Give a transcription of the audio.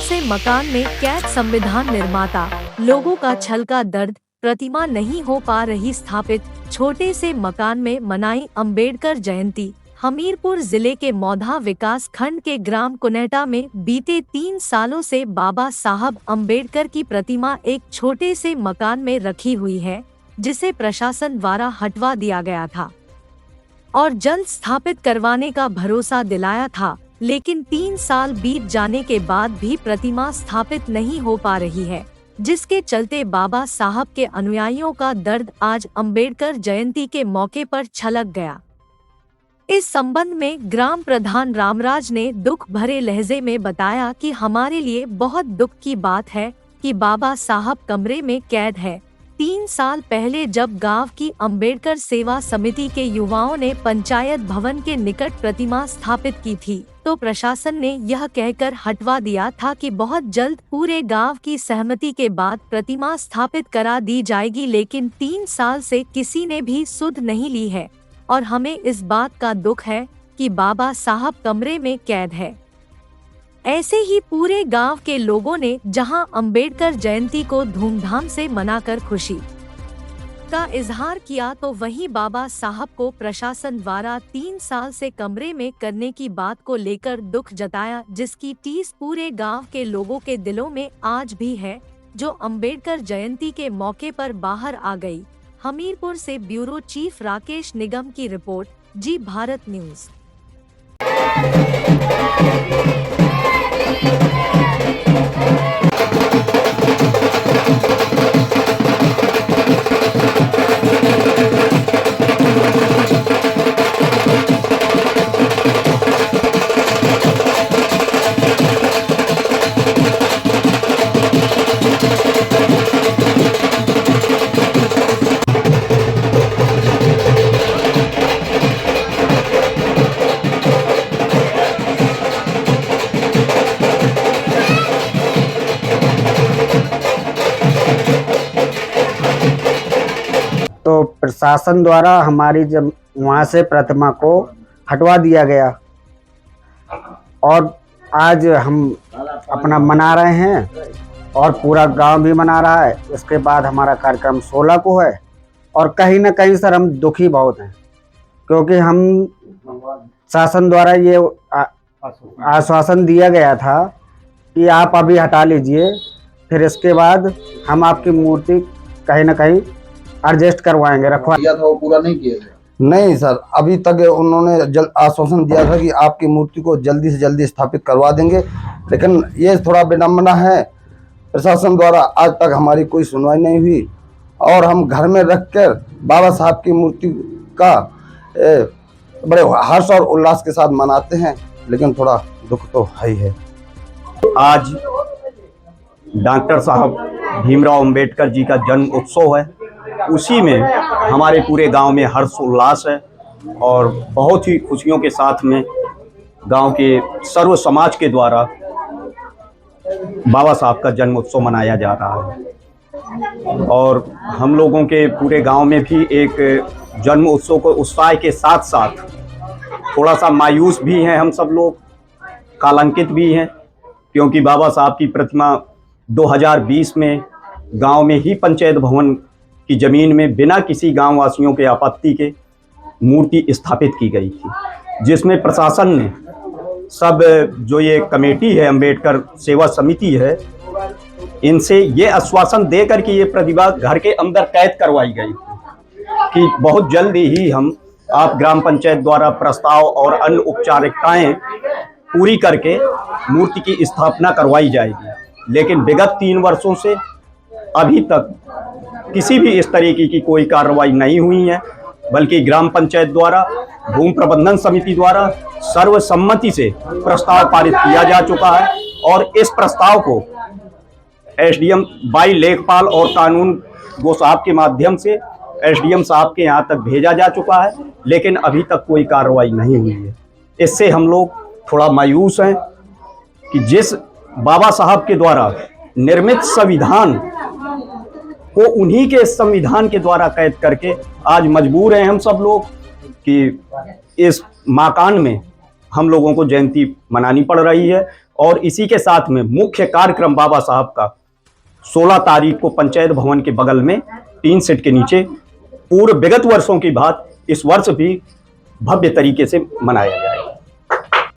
से मकान में कैद संविधान निर्माता, लोगों का छल का दर्द, प्रतिमा नहीं हो पा रही स्थापित, छोटे से मकान में मनाई अंबेडकर जयंती। हमीरपुर जिले के मौधा विकास खंड के ग्राम कुनेटा में बीते 3 सालों से बाबा साहब अंबेडकर की प्रतिमा एक छोटे से मकान में रखी हुई है, जिसे प्रशासन द्वारा हटवा दिया गया था और जल्द स्थापित करवाने का भरोसा दिलाया था, लेकिन 3 साल बीत जाने के बाद भी प्रतिमा स्थापित नहीं हो पा रही है, जिसके चलते बाबा साहब के अनुयायियों का दर्द आज अंबेडकर जयंती के मौके पर छलक गया। इस संबंध में ग्राम प्रधान रामराज ने दुख भरे लहजे में बताया कि हमारे लिए बहुत दुख की बात है कि बाबा साहब कमरे में कैद है। 3 साल पहले जब गांव की अंबेडकर सेवा समिति के युवाओं ने पंचायत भवन के निकट प्रतिमा स्थापित की थी, तो प्रशासन ने यह कहकर हटवा दिया था कि बहुत जल्द पूरे गांव की सहमति के बाद प्रतिमा स्थापित करा दी जाएगी, लेकिन 3 साल से किसी ने भी सुध नहीं ली है और हमें इस बात का दुख है कि बाबा साहब कमरे में कैद है। ऐसे ही पूरे गांव के लोगों ने जहां अंबेडकर जयंती को धूमधाम से मनाकर खुशी का इजहार किया, तो वहीं बाबा साहब को प्रशासन द्वारा 3 साल से कमरे में करने की बात को लेकर दुख जताया, जिसकी टीस पूरे गांव के लोगों के दिलों में आज भी है, जो अंबेडकर जयंती के मौके पर बाहर आ गई। हमीरपुर से ब्यूरो चीफ राकेश निगम की रिपोर्ट, जी भारत न्यूज। तो प्रशासन द्वारा हमारी जब वहाँ से प्रतिमा को हटवा दिया गया और आज हम अपना मना रहे हैं और पूरा गांव भी मना रहा है। इसके बाद हमारा कार्यक्रम 16 को है और कहीं ना कहीं सर हम दुखी बहुत हैं, क्योंकि हम शासन द्वारा ये आश्वासन दिया गया था कि आप अभी हटा लीजिए, फिर इसके बाद हम आपकी मूर्ति कहीं ना कहीं एडजस्ट करवाएंगे, रखवा दिया था वो पूरा नहीं किया गया। नहीं सर, अभी तक उन्होंने आश्वासन दिया था कि आपकी मूर्ति को जल्दी से जल्दी स्थापित करवा देंगे, लेकिन ये थोड़ा विडम्बना है, प्रशासन द्वारा आज तक हमारी कोई सुनवाई नहीं हुई और हम घर में रखकर बाबा साहब की मूर्ति का बड़े हर्ष और उल्लास के साथ मनाते हैं, लेकिन थोड़ा दुख तो है ही है। आज डॉक्टर साहब भीमराव अंबेडकर जी का जन्म उत्सव है, उसी में हमारे पूरे गांव में हर्ष उल्लास है और बहुत ही खुशियों के साथ में गांव के सर्व समाज के द्वारा बाबा साहब का जन्म उत्सव मनाया जा रहा है। और हम लोगों के पूरे गांव में भी एक जन्म उत्सव को उत्साह के साथ साथ थोड़ा सा मायूस भी हैं हम सब लोग, कलंकित भी हैं, क्योंकि बाबा साहब की प्रतिमा 2020 में गांव में ही पंचायत भवन की जमीन में बिना किसी गांव वासियों के आपत्ति के मूर्ति स्थापित की गई थी, जिसमें प्रशासन ने सब जो ये कमेटी है अंबेडकर सेवा समिति है, इनसे ये आश्वासन देकर कि ये प्रतिमा घर के अंदर कैद करवाई गई कि बहुत जल्द ही हम आप ग्राम पंचायत द्वारा प्रस्ताव और अन्य औपचारिकताएं पूरी करके मूर्ति की स्थापना करवाई जाएगी। लेकिन विगत 3 वर्षों से अभी तक किसी भी इस तरीके की कोई कार्रवाई नहीं हुई है, बल्कि ग्राम पंचायत द्वारा भूमि प्रबंधन समिति द्वारा सर्वसम्मति से प्रस्ताव पारित किया जा चुका है और इस प्रस्ताव को एसडीएम बाई लेखपाल और कानून गो साहब के माध्यम से एसडीएम साहब के यहाँ तक भेजा जा चुका है, लेकिन अभी तक कोई कार्रवाई नहीं हुई है। इससे हम लोग थोड़ा मायूस हैं कि जिस बाबा साहब के द्वारा निर्मित संविधान को उन्हीं के संविधान के द्वारा कैद करके आज मजबूर हैं हम सब लोग कि इस मकान में हम लोगों को जयंती मनानी पड़ रही है। और इसी के साथ में मुख्य कार्यक्रम बाबा साहब का 16 तारीख को पंचायत भवन के बगल में टीन सेट के नीचे पूर्व विगत वर्षों की बात इस वर्ष भी भव्य तरीके से मनाया गया है।